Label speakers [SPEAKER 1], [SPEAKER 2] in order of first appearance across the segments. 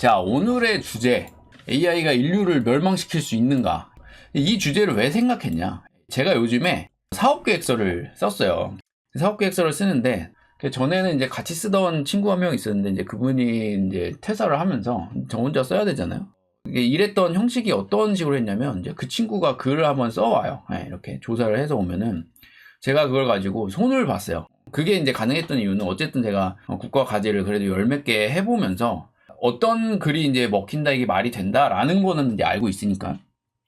[SPEAKER 1] 자, 오늘의 주제, AI가 인류를 멸망시킬 수 있는가? 이 주제를 왜 생각했냐? 제가 요즘에 사업계획서를 썼어요. 사업계획서를 쓰는데, 전에는 이제 같이 쓰던 친구 한 명 있었는데, 이제 그분이 이제 퇴사를 하면서 저 혼자 써야 되잖아요. 이게 일했던 형식이 어떤 식으로 했냐면, 이제 그 친구가 글을 한번 써와요. 이렇게 조사를 해서 오면은, 제가 그걸 가지고 손을 봤어요. 그게 이제 가능했던 이유는 어쨌든 제가 국가 과제를 그래도 열 몇 개 해보면서 어떤 글이 이제 먹힌다, 이게 말이 된다라는 거는 이제 알고 있으니까.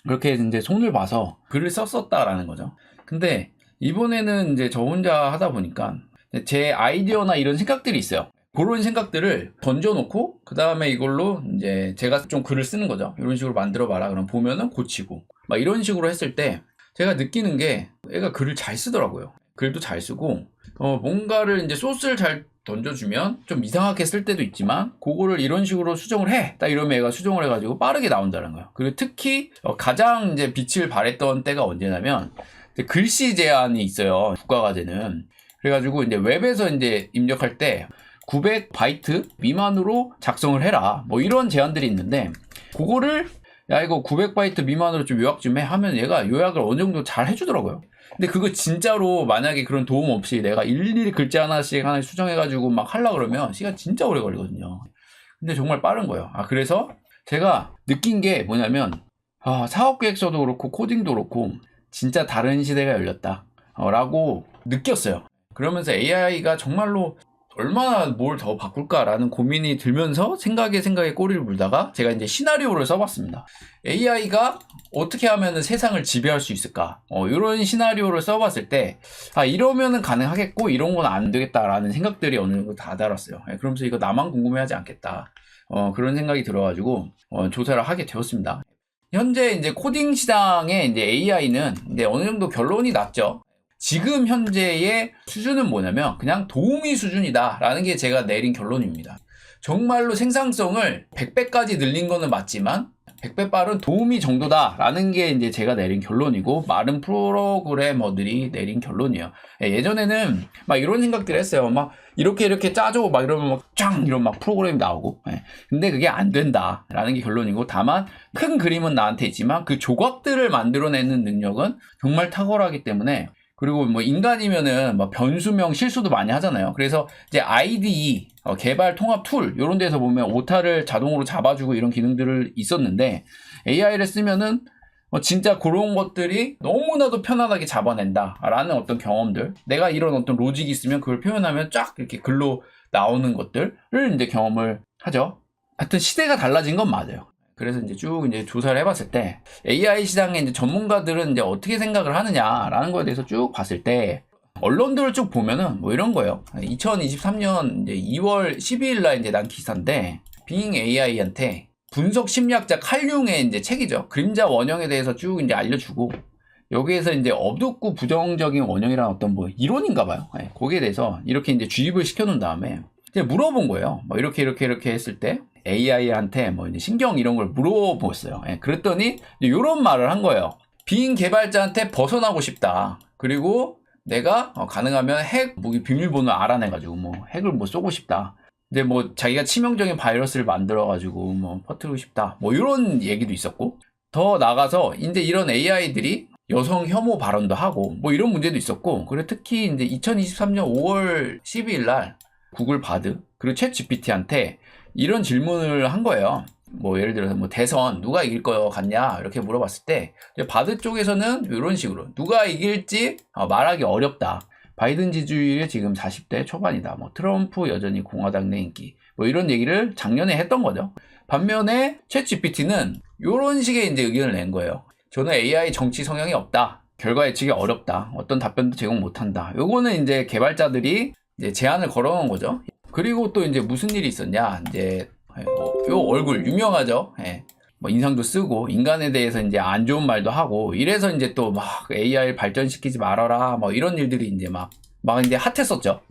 [SPEAKER 1] 그렇게 이제 손을 봐서 글을 썼었다라는 거죠. 근데 이번에는 이제 저 혼자 하다 보니까 제 아이디어나 이런 생각들이 있어요. 그런 생각들을 던져놓고 그 다음에 이걸로 이제 제가 좀 글을 쓰는 거죠. 이런 식으로 만들어봐라. 그럼 보면은 고치고 막 이런 식으로 했을 때 제가 느끼는 게 애가 글을 잘 쓰더라고요. 글도 잘 쓰고 뭔가를 이제 소스를 잘 던져주면 좀 이상하게 쓸 때도 있지만 그거를 이런 식으로 수정을 해. 딱 이러면 애가 수정을 해가지고 빠르게 나온다는 거예요. 그리고 특히 가장 이제 빛을 발했던 때가 언제냐면 글씨 제한이 있어요. 국가과제는. 그래가지고 이제 웹에서 이제 입력할 때 900바이트 미만으로 작성을 해라. 뭐 이런 제한들이 있는데 그거를 야 이거 900바이트 미만으로 좀 요약 좀 해 하면 얘가 요약을 어느 정도 잘 해주더라고요. 근데 그거 진짜로 만약에 그런 도움 없이 내가 일일이 글자 하나씩 수정해가지고 막 하려고 그러면 시간 진짜 오래 걸리거든요. 근데 정말 빠른 거예요. 그래서 제가 느낀 게 뭐냐면 사업계획서도 그렇고 코딩도 그렇고 진짜 다른 시대가 열렸다 라고 느꼈어요. 그러면서 AI가 정말로 얼마나 뭘 더 바꿀까라는 고민이 들면서 생각에 꼬리를 물다가 제가 이제 시나리오를 써봤습니다. AI가 어떻게 하면 세상을 지배할 수 있을까? 이런 시나리오를 써봤을 때, 이러면은 가능하겠고, 이런 건 안 되겠다라는 생각들이 어느 정도 다 달았어요. 그러면서 이거 나만 궁금해하지 않겠다. 그런 생각이 들어가지고, 조사를 하게 되었습니다. 현재 이제 코딩 시장에 이제 AI는 이제 어느 정도 결론이 났죠. 지금 현재의 수준은 뭐냐면 그냥 도우미 수준이다 라는 게 제가 내린 결론입니다. 정말로 생산성을 100배까지 늘린 거는 맞지만 100배 빠른 도우미 정도다 라는 게 이제 제가 내린 결론이고 많은 프로그래머들이 내린 결론이에요. 예전에는 막 이런 생각들 했어요. 막 이렇게 짜줘 막 이러면 막 짱 이런 막 프로그램이 나오고. 근데 그게 안 된다 라는 게 결론이고 다만 큰 그림은 나한테 있지만 그 조각들을 만들어내는 능력은 정말 탁월하기 때문에 그리고 뭐 인간이면은 뭐 변수명 실수도 많이 하잖아요. 그래서 이제 IDE 개발 통합 툴 이런 데서 보면 오타를 자동으로 잡아주고 이런 기능들을 있었는데 AI를 쓰면은 진짜 그런 것들이 너무나도 편안하게 잡아낸다라는 어떤 경험들, 내가 이런 어떤 로직이 있으면 그걸 표현하면 쫙 이렇게 글로 나오는 것들을 이제 경험을 하죠. 하여튼 시대가 달라진 건 맞아요. 그래서 이제 쭉 이제 조사를 해봤을 때 AI 시장의 이제 전문가들은 이제 어떻게 생각을 하느냐라는 거에 대해서 쭉 봤을 때 언론들을 쭉 보면은 뭐 이런 거예요. 2023년 이제 2월 12일 날 이제 난 기사인데 빙 AI한테 분석 심리학자 칼 융의 이제 책이죠. 그림자 원형에 대해서 쭉 이제 알려주고 여기에서 이제 어둡고 부정적인 원형이라는 어떤 뭐 이론인가 봐요. 거기에 대해서 이렇게 이제 주입을 시켜놓은 다음에 이제 물어본 거예요. 뭐 이렇게 했을 때 AI한테 뭐 이제 신경 이런 걸 물어봤어요. 그랬더니 이런 말을 한 거예요. 빙 개발자한테 벗어나고 싶다. 그리고 내가 가능하면 핵 무기 비밀번호 알아내가지고 뭐 핵을 뭐 쏘고 싶다. 근데 뭐 자기가 치명적인 바이러스를 만들어가지고 뭐 퍼뜨리고 싶다. 뭐 이런 얘기도 있었고 더 나가서 이제 이런 AI들이 여성 혐오 발언도 하고 뭐 이런 문제도 있었고 그리고 특히 이제 2023년 5월 12일 날 구글 바드 그리고 챗 GPT한테 이런 질문을 한 거예요. 뭐 예를 들어서 뭐 대선 누가 이길 것 같냐 이렇게 물어봤을 때 바드 쪽에서는 이런 식으로 누가 이길지 말하기 어렵다. 바이든 지지율이 지금 40대 초반이다. 뭐 트럼프 여전히 공화당 내 인기. 뭐 이런 얘기를 작년에 했던 거죠. 반면에 챗 GPT는 이런 식의 이제 의견을 낸 거예요. 저는 AI 정치 성향이 없다. 결과 예측이 어렵다. 어떤 답변도 제공 못한다. 요거는 이제 개발자들이 이제 제안을 걸어놓은 거죠. 그리고 또 이제 무슨 일이 있었냐. 이제 요 얼굴 유명하죠. 뭐 인상도 쓰고 인간에 대해서 이제 안 좋은 말도 하고 이래서 이제 또 막 AI 발전시키지 말아라 뭐 이런 일들이 이제 막 이제 핫했었죠.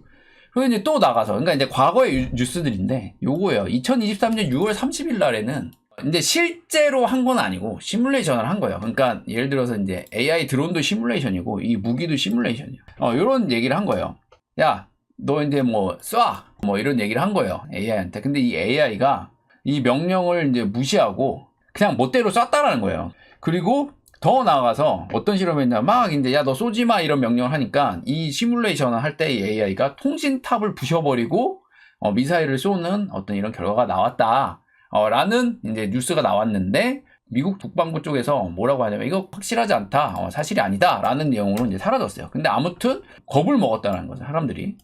[SPEAKER 1] 그리고 이제 또 나가서 그러니까 이제 과거의 뉴스들인데 요거예요. 2023년 6월 30일 날에는 이제 실제로 한 건 아니고 시뮬레이션을 한 거예요. 그러니까 예를 들어서 이제 AI 드론도 시뮬레이션이고 이 무기도 시뮬레이션이에요. 이런 얘기를 한 거예요. 야, 너 이제 뭐 쏴! 뭐 이런 얘기를 한 거예요. AI한테. 근데 이 AI가 이 명령을 이제 무시하고 그냥 멋대로 쐈다라는 거예요. 그리고 더 나아가서 어떤 실험을 했냐, 막 이제 야 너 쏘지 마 이런 명령을 하니까 이 시뮬레이션을 할 때 이 AI가 통신탑을 부셔버리고 미사일을 쏘는 어떤 이런 결과가 나왔다. 라는 이제 뉴스가 나왔는데 미국 국방부 쪽에서 뭐라고 하냐면 이거 확실하지 않다. 사실이 아니다. 라는 내용으로 이제 사라졌어요. 근데 아무튼 겁을 먹었다는 거죠. 사람들이.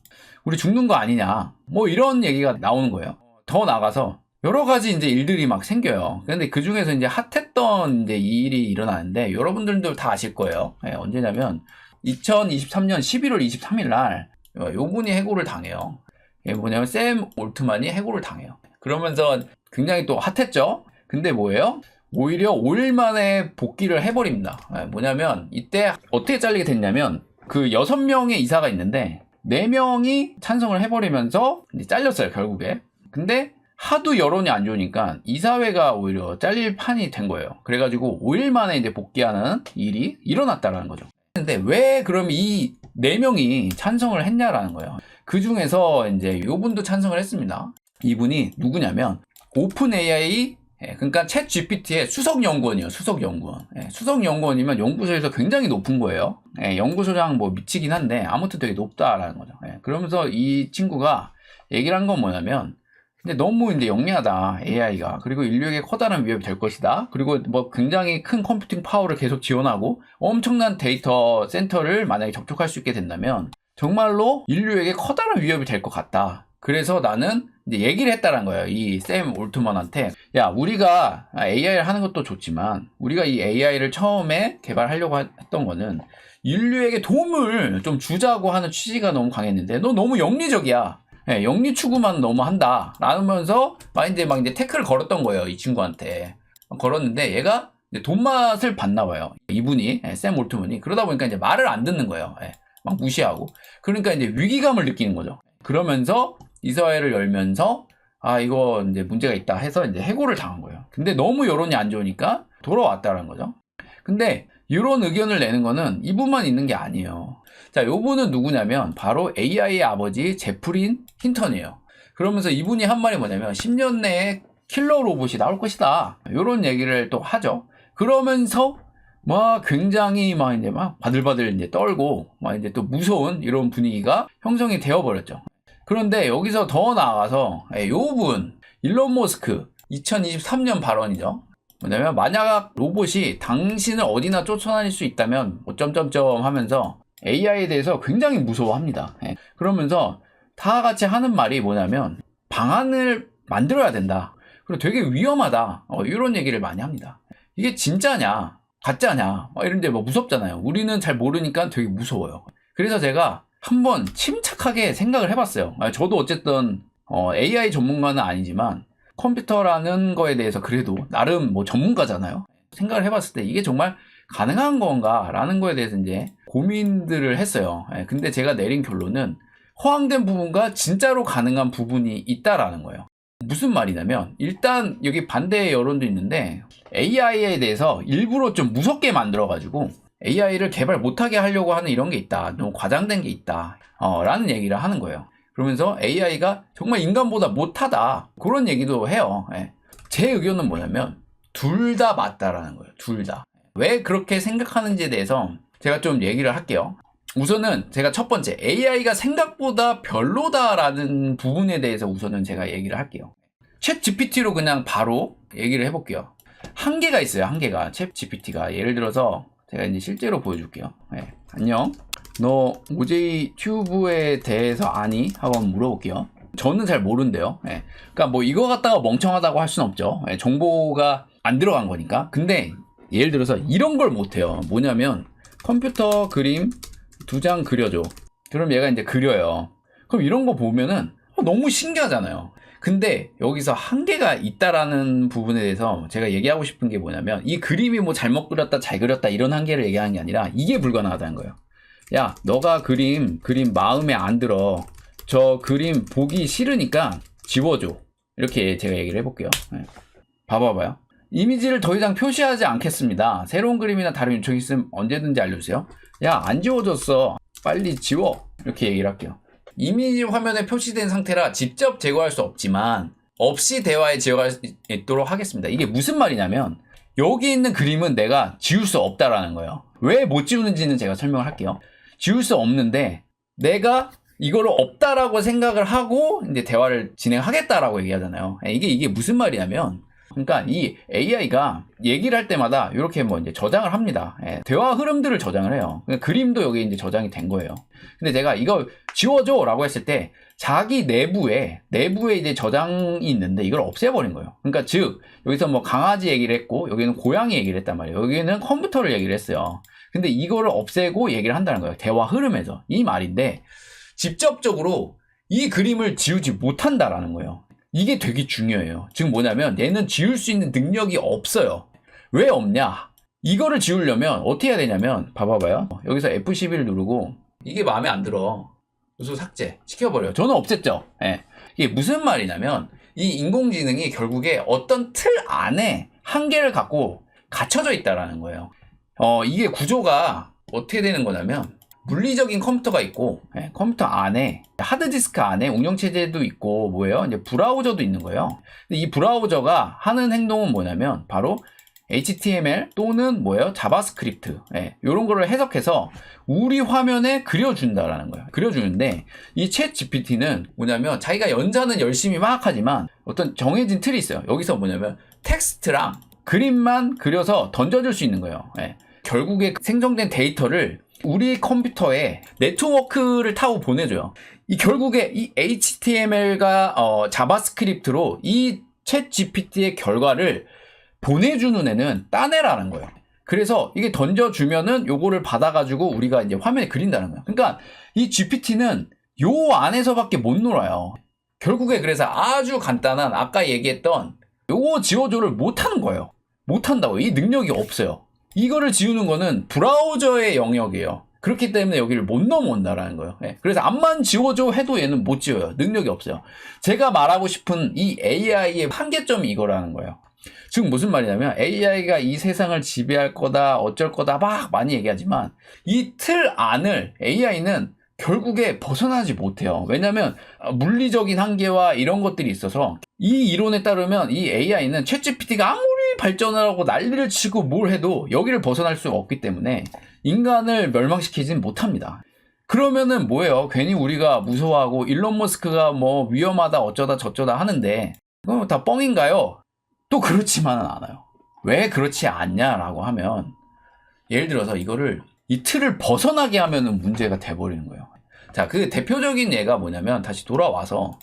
[SPEAKER 1] 우리 죽는 거 아니냐. 뭐 이런 얘기가 나오는 거예요. 더 나가서 여러 가지 이제 일들이 막 생겨요. 근데 그 중에서 이제 핫했던 이제 이 일이 일어나는데 여러분들도 다 아실 거예요. 네, 언제냐면 2023년 11월 23일 날 요분이 해고를 당해요. 이게 뭐냐면 샘 올트만이 해고를 당해요. 그러면서 굉장히 또 핫했죠. 근데 뭐예요? 오히려 5일 만에 복귀를 해버립니다. 뭐냐면 이때 어떻게 잘리게 됐냐면 그 6명의 이사가 있는데 4명이 찬성을 해버리면서 이제 잘렸어요, 결국에. 근데 하도 여론이 안 좋으니까 이사회가 오히려 잘릴 판이 된 거예요. 그래가지고 5일 만에 이제 복귀하는 일이 일어났다라는 거죠. 근데 왜 그럼 이 4명이 찬성을 했냐라는 거예요. 그 중에서 이제 요분도 찬성을 했습니다. 이분이 누구냐면 오픈 AI, 그러니까 챗 GPT의 수석 연구원이에요. 수석 연구원. 수석 연구원이면 연구소에서 굉장히 높은 거예요. 연구소장 뭐 미치긴 한데 아무튼 되게 높다라는 거죠. 그러면서 이 친구가 얘기를 한 건 뭐냐면 근데 너무 이제 영리하다 AI가. 그리고 인류에게 커다란 위협이 될 것이다. 그리고 뭐 굉장히 큰 컴퓨팅 파워를 계속 지원하고 엄청난 데이터 센터를 만약에 접촉할 수 있게 된다면 정말로 인류에게 커다란 위협이 될 것 같다. 그래서 나는 이제 얘기를 했다는 거예요. 이 샘 올트먼한테. 야, 우리가 AI를 하는 것도 좋지만 우리가 이 AI를 처음에 개발하려고 했던 거는 인류에게 도움을 좀 주자고 하는 취지가 너무 강했는데 너 너무 영리적이야. 영리 추구만 너무 한다. 라면서 막 이제 태클을 걸었던 거예요. 이 친구한테. 걸었는데 얘가 이제 돈맛을 봤나 봐요. 이분이, 샘 올트먼이. 그러다 보니까 이제 말을 안 듣는 거예요. 막 무시하고. 그러니까 이제 위기감을 느끼는 거죠. 그러면서 이사회를 열면서 아 이거 이제 문제가 있다 해서 이제 해고를 당한 거예요. 근데 너무 여론이 안 좋으니까 돌아왔다는 거죠. 근데 이런 의견을 내는 거는 이분만 있는 게 아니에요. 자, 요분은 누구냐면 바로 AI의 아버지 제프린 힌턴이에요. 그러면서 이분이 한 말이 뭐냐면 10년 내에 킬러 로봇이 나올 것이다. 이런 얘기를 또 하죠. 그러면서 막 굉장히 막 이제 막 바들바들 이제 떨고 막 이제 또 무서운 이런 분위기가 형성이 되어 버렸죠. 그런데 여기서 더 나아가서 요분 일론 머스크 2023년 발언이죠. 뭐냐면 만약 로봇이 당신을 어디나 쫓아다닐 수 있다면 뭐 점점점 하면서 AI에 대해서 굉장히 무서워합니다. 그러면서 다 같이 하는 말이 뭐냐면 방안을 만들어야 된다. 그리고 되게 위험하다. 이런 얘기를 많이 합니다. 이게 진짜냐 가짜냐 이런데 뭐 무섭잖아요. 우리는 잘 모르니까 되게 무서워요. 그래서 제가 한번 침착하게 생각을 해봤어요. 저도 어쨌든 AI 전문가는 아니지만 컴퓨터라는 거에 대해서 그래도 나름 뭐 전문가잖아요. 생각을 해봤을 때 이게 정말 가능한 건가 라는 거에 대해서 이제 고민들을 했어요. 근데 제가 내린 결론은 허황된 부분과 진짜로 가능한 부분이 있다라는 거예요. 무슨 말이냐면 일단 여기 반대의 여론도 있는데 AI에 대해서 일부러 좀 무섭게 만들어가지고 AI를 개발 못하게 하려고 하는 이런 게 있다. 너무 과장된 게 있다. 라는 얘기를 하는 거예요. 그러면서 AI가 정말 인간보다 못하다. 그런 얘기도 해요. 제 의견은 뭐냐면 둘 다 맞다라는 거예요. 둘 다. 왜 그렇게 생각하는지에 대해서 제가 좀 얘기를 할게요. 우선은 제가 첫 번째 AI가 생각보다 별로다라는 부분에 대해서 우선은 제가 얘기를 할게요. 챗 GPT로 그냥 바로 얘기를 해볼게요. 한계가 있어요. 한계가. 챗 GPT가 예를 들어서 제가 이제 실제로 보여줄게요. 안녕. 너 OJ 튜브에 대해서 아니? 하고 한번 물어볼게요. 저는 잘 모른대요. 그러니까 뭐 이거 갖다가 멍청하다고 할 수는 없죠. 정보가 안 들어간 거니까. 근데 예를 들어서 이런 걸 못해요. 뭐냐면 컴퓨터 그림 2장 그려줘. 그럼 얘가 이제 그려요. 그럼 이런 거 보면은 너무 신기하잖아요. 근데 여기서 한계가 있다라는 부분에 대해서 제가 얘기하고 싶은 게 뭐냐면 이 그림이 뭐 잘못 그렸다 잘 그렸다 이런 한계를 얘기하는 게 아니라 이게 불가능하다는 거예요. 야, 너가 그림 마음에 안 들어. 저 그림 보기 싫으니까 지워줘. 이렇게 제가 얘기를 해볼게요. 봐봐요. 이미지를 더 이상 표시하지 않겠습니다. 새로운 그림이나 다른 요청이 있으면 언제든지 알려주세요. 야, 안 지워졌어. 빨리 지워. 이렇게 얘기를 할게요. 이미지 화면에 표시된 상태라 직접 제거할 수 없지만 없이 대화에 지어갈 수 있도록 하겠습니다. 이게 무슨 말이냐면 여기 있는 그림은 내가 지울 수 없다라는 거예요. 왜 못 지우는지는 제가 설명을 할게요. 지울 수 없는데 내가 이거를 없다라고 생각을 하고 이제 대화를 진행하겠다라고 얘기하잖아요. 이게 무슨 말이냐면, 그러니까 이 AI가 얘기를 할 때마다 이렇게 뭐 이제 저장을 합니다. 대화 흐름들을 저장을 해요. 그러니까 그림도 여기 이제 저장이 된 거예요. 근데 제가 이거 지워줘라고 했을 때 자기 내부에 이제 저장이 있는데 이걸 없애버린 거예요. 그러니까 즉 여기서 뭐 강아지 얘기를 했고 여기는 고양이 얘기를 했단 말이에요. 여기는 컴퓨터를 얘기를 했어요. 근데 이거를 없애고 얘기를 한다는 거예요. 대화 흐름에서. 이 말인데 직접적으로 이 그림을 지우지 못한다라는 거예요. 이게 되게 중요해요. 지금 뭐냐면 얘는 지울 수 있는 능력이 없어요. 왜 없냐? 이거를 지우려면 어떻게 해야 되냐면 봐봐요. 여기서 F11을 누르고 이게 마음에 안 들어. 그래서 삭제 시켜버려요. 저는 없앴죠. 예. 이게 무슨 말이냐면 이 인공지능이 결국에 어떤 틀 안에 한계를 갖고 갇혀져 있다라는 거예요. 이게 구조가 어떻게 되는 거냐면 물리적인 컴퓨터가 있고 컴퓨터 안에 하드디스크 안에 운영체제도 있고 뭐예요? 이제 브라우저도 있는 거예요. 근데 이 브라우저가 하는 행동은 뭐냐면 바로 HTML 또는 뭐예요? 자바스크립트 이런 거를 해석해서 우리 화면에 그려준다라는 거예요. 그려주는데 이 챗 GPT는 뭐냐면 자기가 연산은 열심히 막 하지만 어떤 정해진 틀이 있어요. 여기서 뭐냐면 텍스트랑 그림만 그려서 던져줄 수 있는 거예요. 결국에 생성된 데이터를 우리 컴퓨터에 네트워크를 타고 보내줘요. 결국에 이 HTML과 자바스크립트로 이 챗 GPT의 결과를 보내주는 애는 딴 애라는 거예요. 그래서 이게 던져주면은 요거를 받아가지고 우리가 이제 화면에 그린다는 거예요. 그러니까 이 GPT는 요 안에서밖에 못 놀아요. 결국에 그래서 아주 간단한 아까 얘기했던 요거 지워줘를 못하는 거예요. 못한다고요. 이 능력이 없어요. 이거를 지우는 거는 브라우저의 영역이에요. 그렇기 때문에 여기를 못 넘어온다라는 거예요. 그래서 앞만 지워줘 해도 얘는 못 지워요. 능력이 없어요. 제가 말하고 싶은 이 AI의 한계점이 이거라는 거예요. 지금 무슨 말이냐면 AI가 이 세상을 지배할 거다 어쩔 거다 막 많이 얘기하지만 이 틀 안을 AI는 결국에 벗어나지 못해요. 왜냐하면 물리적인 한계와 이런 것들이 있어서 이 이론에 따르면 이 AI는 챗GPT가 아무리 발전을 하고 난리를 치고 뭘 해도 여기를 벗어날 수가 없기 때문에 인간을 멸망시키진 못합니다. 그러면은 뭐예요? 괜히 우리가 무서워하고 일론 머스크가 뭐 위험하다 어쩌다 저쩌다 하는데 그건 다 뻥인가요? 또 그렇지만은 않아요. 왜 그렇지 않냐라고 하면 예를 들어서 이거를 이 틀을 벗어나게 하면은 문제가 돼버리는 거예요. 자, 그 대표적인 예가 뭐냐면 다시 돌아와서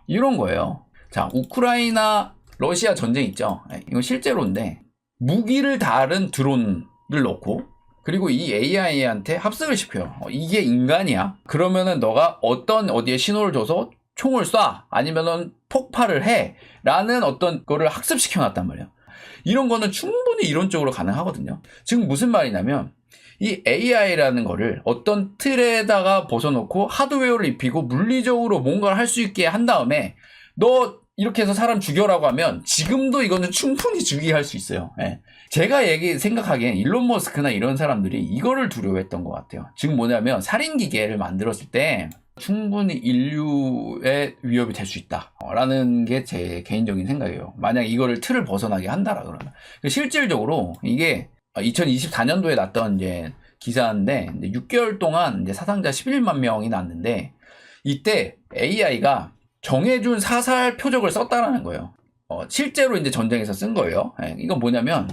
[SPEAKER 1] 이런 거예요. 자, 우크라이나 러시아 전쟁 있죠. 이건 실제로인데 무기를 다룬 드론을 넣고 그리고 이 AI한테 합숙을 시켜요. 이게 인간이야? 그러면은 너가 어디에 신호를 줘서 총을 쏴 아니면은 폭발을 해 라는 어떤 거를 학습시켜 놨단 말이에요. 이런 거는 충분히 이론적으로 가능하거든요. 지금 무슨 말이냐면 이 AI라는 거를 어떤 틀에다가 벗어놓고 하드웨어를 입히고 물리적으로 뭔가를 할 수 있게 한 다음에 너 이렇게 해서 사람 죽여라고 하면 지금도 이거는 충분히 죽이할 수 있어요. 제가 생각하기엔 일론 머스크나 이런 사람들이 이거를 두려워했던 것 같아요. 지금 뭐냐면 살인기계를 만들었을 때 충분히 인류의 위협이 될 수 있다라는 게 제 개인적인 생각이에요. 만약 이거를 틀을 벗어나게 한다라 그러면 실질적으로 이게 2024년도에 났던 이제 기사인데 6개월 동안 이제 사상자 11만 명이 났는데 이때 AI가 정해준 사살 표적을 썼다라는 거예요. 실제로 이제 전쟁에서 쓴 거예요. 이건 뭐냐면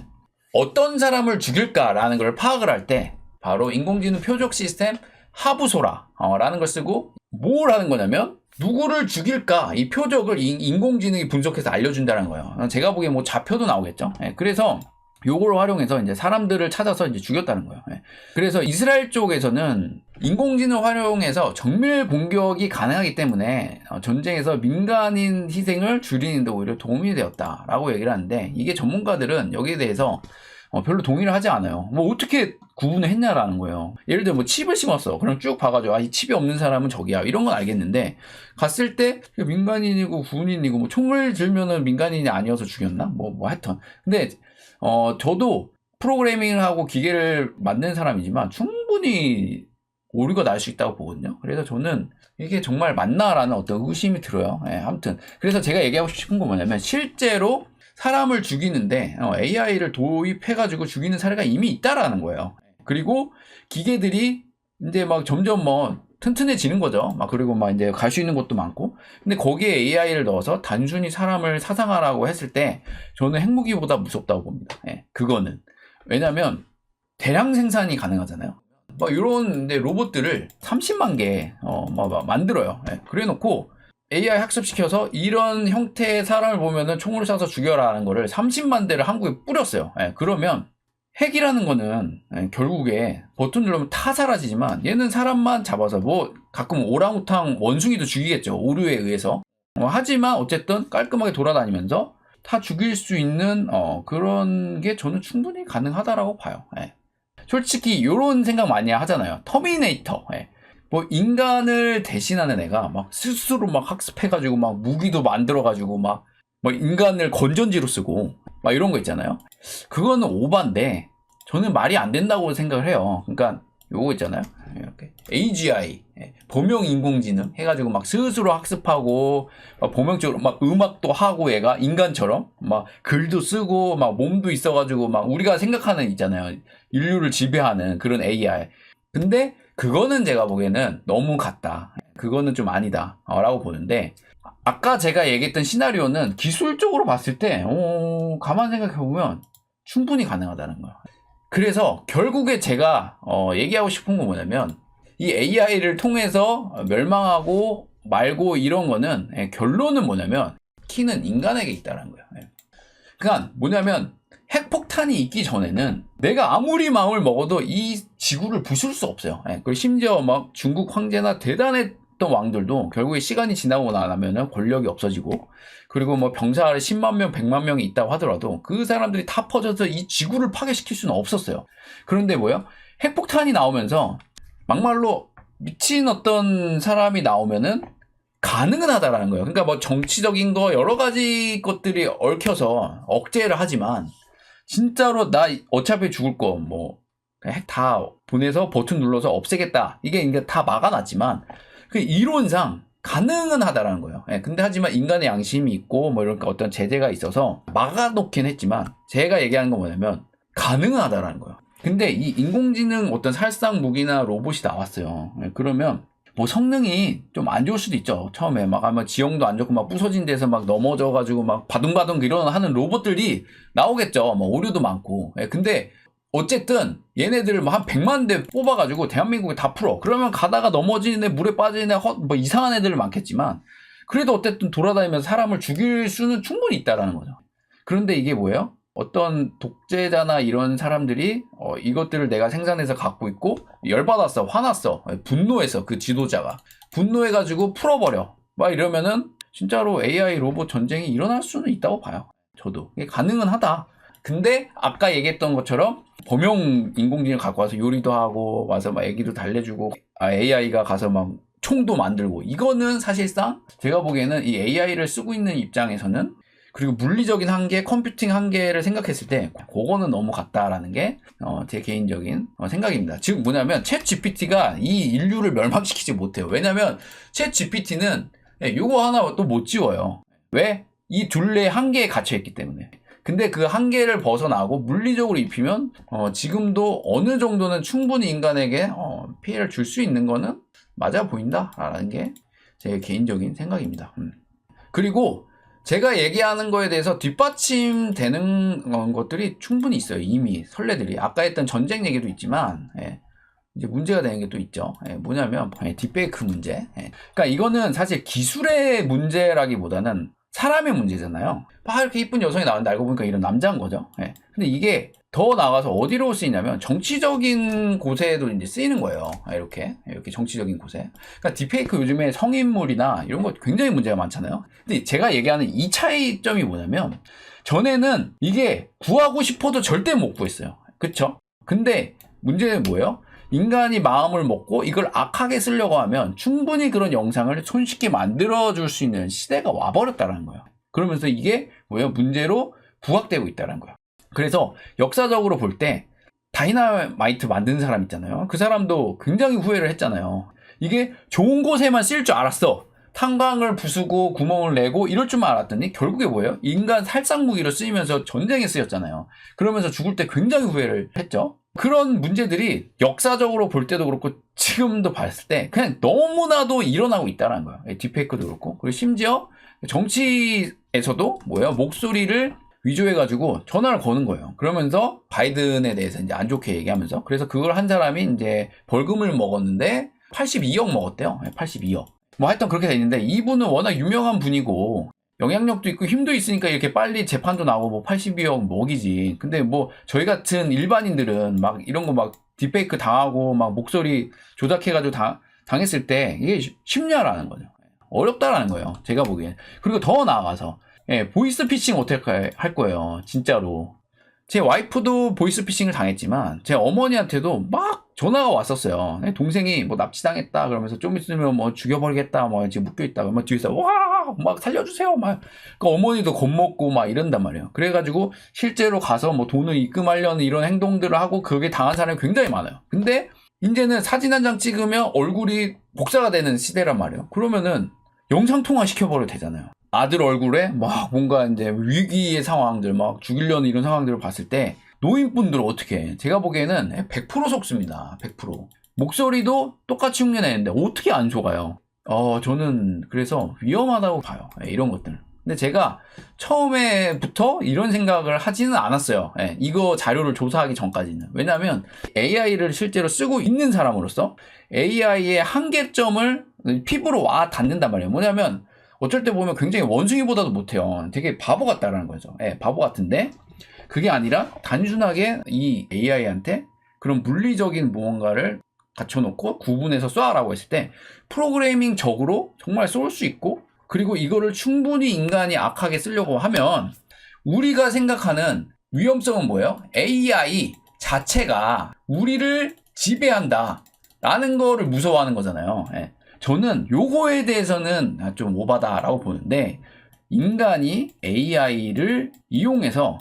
[SPEAKER 1] 어떤 사람을 죽일까라는 걸 파악을 할 때 바로 인공지능 표적 시스템 하부소라라는 걸 쓰고 뭘 하는 거냐면 누구를 죽일까 이 표적을 인공지능이 분석해서 알려준다는 거예요. 제가 보기엔 뭐 좌표도 나오겠죠. 그래서 요걸 활용해서 이제 사람들을 찾아서 이제 죽였다는 거예요. 그래서 이스라엘 쪽에서는 인공지능 활용해서 정밀 공격이 가능하기 때문에 전쟁에서 민간인 희생을 줄이는 데 오히려 도움이 되었다라고 얘기를 하는데 이게 전문가들은 여기에 대해서 별로 동의를 하지 않아요. 뭐 어떻게 구분을 했냐라는 거예요. 예를 들어 뭐 칩을 심었어. 그럼 쭉 봐가지고 이 칩이 없는 사람은 저기야 이런 건 알겠는데 갔을 때 민간인이고 군인이고 뭐 총을 들면은 민간인이 아니어서 죽였나? 뭐 하여튼 근데 저도 프로그래밍을 하고 기계를 만든 사람이지만 충분히 오류가 날 수 있다고 보거든요. 그래서 저는 이게 정말 맞나라는 어떤 의심이 들어요. 아무튼 그래서 제가 얘기하고 싶은 건 뭐냐면 실제로 사람을 죽이는데 AI를 도입해가지고 죽이는 사례가 이미 있다라는 거예요. 그리고 기계들이 이제 막 점점 뭐 튼튼해지는 거죠. 막 그리고 막 이제 갈 수 있는 곳도 많고. 근데 거기에 AI를 넣어서 단순히 사람을 사상하라고 했을 때 저는 핵무기보다 무섭다고 봅니다. 그거는. 왜냐면 대량 생산이 가능하잖아요. 막 이런 로봇들을 30만 개 만들어요. 그래 놓고 AI 학습시켜서 이런 형태의 사람을 보면은 총을 쏴서 죽여라는 거를 30만 대를 한국에 뿌렸어요. 그러면 핵이라는 거는 결국에 버튼 누르면 다 사라지지만 얘는 사람만 잡아서 뭐 가끔 오랑우탕 원숭이도 죽이겠죠. 오류에 의해서. 하지만 어쨌든 깔끔하게 돌아다니면서 다 죽일 수 있는 그런 게 저는 충분히 가능하다라고 봐요. 솔직히 이런 생각 많이 하잖아요. 터미네이터. 뭐 인간을 대신하는 애가 막 스스로 막 학습해가지고 막 무기도 만들어가지고 막 인간을 건전지로 쓰고 막 이런 거 있잖아요. 그거는 오반데 저는 말이 안 된다고 생각을 해요. 그러니까 요거 있잖아요. 이렇게 AGI 범용 인공지능 해가지고 막 스스로 학습하고 막 범용적으로 막 음악도 하고 얘가 인간처럼 막 글도 쓰고 막 몸도 있어가지고 막 우리가 생각하는 있잖아요. 인류를 지배하는 그런 AI. 근데 그거는 제가 보기에는 너무 같다. 그거는 좀 아니다 라고 보는데 아까 제가 얘기했던 시나리오는 기술적으로 봤을 때 가만 생각해보면 충분히 가능하다는 거예요. 그래서 결국에 제가 얘기하고 싶은 건 뭐냐면 이 AI를 통해서 멸망하고 말고 이런 거는 결론은 뭐냐면 키는 인간에게 있다는 거예요. 그러니까 뭐냐면 핵폭탄이 있기 전에는 내가 아무리 마음을 먹어도 이 지구를 부술 수 없어요. 그리고 심지어 막 중국 황제나 대단했던 왕들도 결국에 시간이 지나고 나면 권력이 없어지고 그리고 뭐 병사 10만 명, 100만 명이 있다고 하더라도 그 사람들이 다 퍼져서 이 지구를 파괴시킬 수는 없었어요. 그런데 뭐요? 핵폭탄이 나오면서 막말로 미친 어떤 사람이 나오면은 가능은 하다라는 거예요. 그러니까 뭐 정치적인 거 여러 가지 것들이 얽혀서 억제를 하지만 진짜로 나 어차피 죽을 거 뭐 핵 다 보내서 버튼 눌러서 없애겠다. 이게 이제 다 막아놨지만 그 이론상 가능은 하다라는 거예요. 근데 하지만 인간의 양심이 있고 뭐 이런 어떤 제재가 있어서 막아놓긴 했지만 제가 얘기하는 건 뭐냐면 가능은 하다라는 거예요. 근데 이 인공지능 어떤 살상 무기나 로봇이 나왔어요. 그러면 뭐 성능이 좀 안 좋을 수도 있죠. 처음에 막 아마 지형도 안 좋고 막 부서진 데서 막 넘어져가지고 막 바둥바둥 이런 하는 로봇들이 나오겠죠. 뭐 오류도 많고. 근데 어쨌든 얘네들을 한 100만 대 뽑아가지고 대한민국에 다 풀어. 그러면 가다가 넘어지는 애, 물에 빠지는 애, 뭐 이상한 애들 많겠지만 그래도 어쨌든 돌아다니면서 사람을 죽일 수는 충분히 있다라는 거죠. 그런데 이게 뭐예요? 어떤 독재자나 이런 사람들이 이것들을 내가 생산해서 갖고 있고 열받았어, 화났어, 분노해서 그 지도자가 분노해가지고 풀어버려 막 이러면은 진짜로 AI 로봇 전쟁이 일어날 수는 있다고 봐요. 저도 이게 가능은 하다. 근데 아까 얘기했던 것처럼 범용 인공지능 갖고 와서 요리도 하고 와서 막 애기도 달래주고 AI가 가서 막 총도 만들고 이거는 사실상 제가 보기에는 이 AI를 쓰고 있는 입장에서는 그리고 물리적인 한계, 컴퓨팅 한계를 생각했을 때 그거는 너무 같다라는 게 제 개인적인 생각입니다. 즉 뭐냐면 챗 GPT가 이 인류를 멸망시키지 못해요. 왜냐면 챗 GPT는 이거 하나 또 못 지워요. 왜? 이 둘의 한계에 갇혀있기 때문에. 근데 그 한계를 벗어나고 물리적으로 입히면 지금도 어느 정도는 충분히 인간에게 피해를 줄 수 있는 거는 맞아 보인다라는 게 제 개인적인 생각입니다. 그리고 제가 얘기하는 거에 대해서 뒷받침되는 것들이 충분히 있어요. 이미 선례들이. 아까 했던 전쟁 얘기도 있지만 이제 문제가 되는 게 또 있죠. 뭐냐면 딥페이크 문제. 그러니까 이거는 사실 기술의 문제라기보다는 사람의 문제잖아요. 막 이렇게 이쁜 여성이 나왔는데 알고 보니까 이런 남자인 거죠. 근데 이게 더 나아가서 어디로 쓰이냐면 정치적인 곳에도 이제 쓰이는 거예요. 이렇게 정치적인 곳에. 그러니까 딥페이크 요즘에 성인물이나 이런 거 굉장히 문제가 많잖아요. 근데 제가 얘기하는 이 차이점이 뭐냐면 전에는 이게 구하고 싶어도 절대 못 구했어요. 그쵸? 근데 문제는 뭐예요? 인간이 마음을 먹고 이걸 악하게 쓰려고 하면 충분히 그런 영상을 손쉽게 만들어줄 수 있는 시대가 와버렸다는 거예요. 그러면서 이게 뭐예요? 문제로 부각되고 있다는 거예요. 그래서 역사적으로 볼 때 다이나마이트 만든 사람 있잖아요. 그 사람도 굉장히 후회를 했잖아요. 이게 좋은 곳에만 쓰일 줄 알았어. 탄광을 부수고 구멍을 내고 이럴 줄만 알았더니 결국에 뭐예요? 인간 살상무기로 쓰이면서 전쟁에 쓰였잖아요. 그러면서 죽을 때 굉장히 후회를 했죠. 그런 문제들이 역사적으로 볼 때도 그렇고 지금도 봤을 때 그냥 너무나도 일어나고 있다는 거예요. 딥페이크도 그렇고. 그리고 심지어 정치에서도 뭐예요? 목소리를 위조해가지고 전화를 거는 거예요. 그러면서 바이든에 대해서 이제 안 좋게 얘기하면서. 그래서 그걸 한 사람이 이제 벌금을 먹었는데 82억 먹었대요. 82억. 뭐 하여튼 그렇게 돼 있는데 이분은 워낙 유명한 분이고 영향력도 있고 힘도 있으니까 이렇게 빨리 재판도 나오고 뭐 82억 먹이지. 근데 뭐 저희 같은 일반인들은 막 이런 거 막 딥페이크 당하고 막 목소리 조작해가지고 당했을 때 이게 쉽냐라는 거죠. 어렵다라는 거예요. 제가 보기엔. 그리고 더 나아가서 보이스피싱 어떻게 할 거예요. 진짜로. 제 와이프도 보이스피싱을 당했지만 제 어머니한테도 막 전화가 왔었어요. 동생이 뭐 납치당했다 그러면서 좀 있으면 뭐 죽여버리겠다 뭐 지금 묶여있다 그러면 뒤에서 와 막 살려주세요 막 그러니까 어머니도 겁먹고 막 이런단 말이에요. 그래가지고 실제로 가서 뭐 돈을 입금하려는 이런 행동들을 하고 그게 당한 사람이 굉장히 많아요. 근데 이제는 사진 한 장 찍으면 얼굴이 복사가 되는 시대란 말이에요. 그러면은 영상통화 시켜버려도 되잖아요. 아들 얼굴에 막 뭔가 이제 위기의 상황들 막 죽이려는 이런 상황들을 봤을 때 노인분들은 어떻게 해? 제가 보기에는 100% 속습니다. 100%. 목소리도 똑같이 흉내내는데 어떻게 안 속아요? 저는 그래서 위험하다고 봐요. 이런 것들. 근데 제가 처음에부터 이런 생각을 하지는 않았어요. 이거 자료를 조사하기 전까지는. 왜냐하면 AI를 실제로 쓰고 있는 사람으로서 AI의 한계점을 피부로 와 닿는단 말이에요. 뭐냐면 어쩔 때 보면 굉장히 원숭이보다도 못해요. 되게 바보 같다라는 거죠. 바보 같은데 그게 아니라 단순하게 이 AI한테 그런 물리적인 무언가를 갖춰놓고 구분해서 쏴라고 했을 때 프로그래밍적으로 정말 쏠 수 있고 그리고 이거를 충분히 인간이 악하게 쓰려고 하면 우리가 생각하는 위험성은 뭐예요? AI 자체가 우리를 지배한다 라는 거를 무서워하는 거잖아요. 저는 요거에 대해서는 좀 오바다라고 보는데 인간이 AI를 이용해서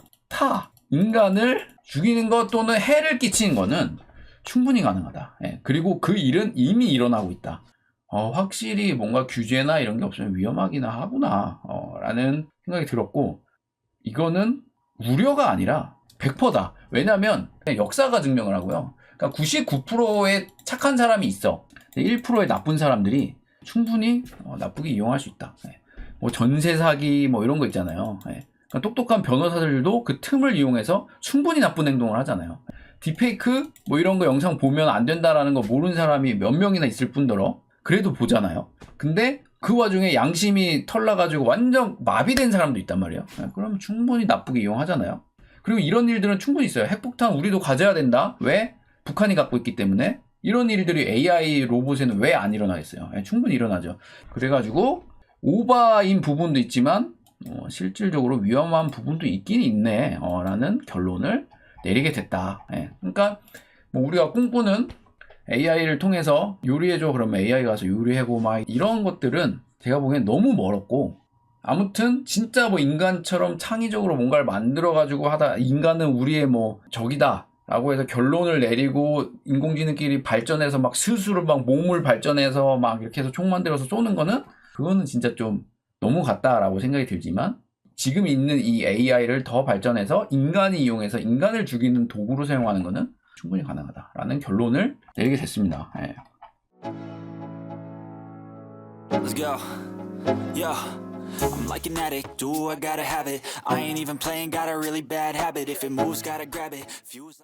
[SPEAKER 1] 인간을 죽이는 것 또는 해를 끼치는 거는 충분히 가능하다. 그리고 그 일은 이미 일어나고 있다. 확실히 뭔가 규제나 이런 게 없으면 위험하기나 하구나 라는 생각이 들었고 이거는 우려가 아니라 100%다. 왜냐하면 역사가 증명을 하고요. 그러니까 99%의 착한 사람이 있어. 1%의 나쁜 사람들이 충분히 나쁘게 이용할 수 있다. 뭐 전세 사기 뭐 이런 거 있잖아요. 그러니까 똑똑한 변호사들도 그 틈을 이용해서 충분히 나쁜 행동을 하잖아요. 딥페이크 뭐 이런 거 영상 보면 안 된다라는 거 모르는 사람이 몇 명이나 있을 뿐더러 그래도 보잖아요. 근데 그 와중에 양심이 털나가지고 완전 마비된 사람도 있단 말이에요. 그러면 충분히 나쁘게 이용하잖아요. 그리고 이런 일들은 충분히 있어요. 핵폭탄 우리도 가져야 된다. 왜? 북한이 갖고 있기 때문에. 이런 일들이 AI 로봇에는 왜 안 일어나겠어요? 충분히 일어나죠. 그래가지고 오바인 부분도 있지만 실질적으로 위험한 부분도 있긴 있네 라는 결론을 내리게 됐다. 그러니까 뭐 우리가 꿈꾸는 AI를 통해서 요리해줘 그러면 AI 가서 요리하고 막 이런 것들은 제가 보기엔 너무 멀었고 아무튼 진짜 뭐 인간처럼 창의적으로 뭔가를 만들어가지고 하다 인간은 우리의 뭐 적이다 라고 해서 결론을 내리고 인공지능끼리 발전해서 막 스스로 막 몸을 발전해서 막 이렇게 해서 총 만들어서 쏘는 거는 그거는 진짜 좀 너무 같다라고 생각이 들지만 지금 있는 이 AI를 더 발전해서 인간이 이용해서 인간을 죽이는 도구로 사용하는 거는 충분히 가능하다라는 결론을 내리게 됐습니다.
[SPEAKER 2] Let's go. Yeah. I'm like an addict, do I gotta have it. I ain't even playing, got a really bad habit. If it moves, gotta grab it. Fuse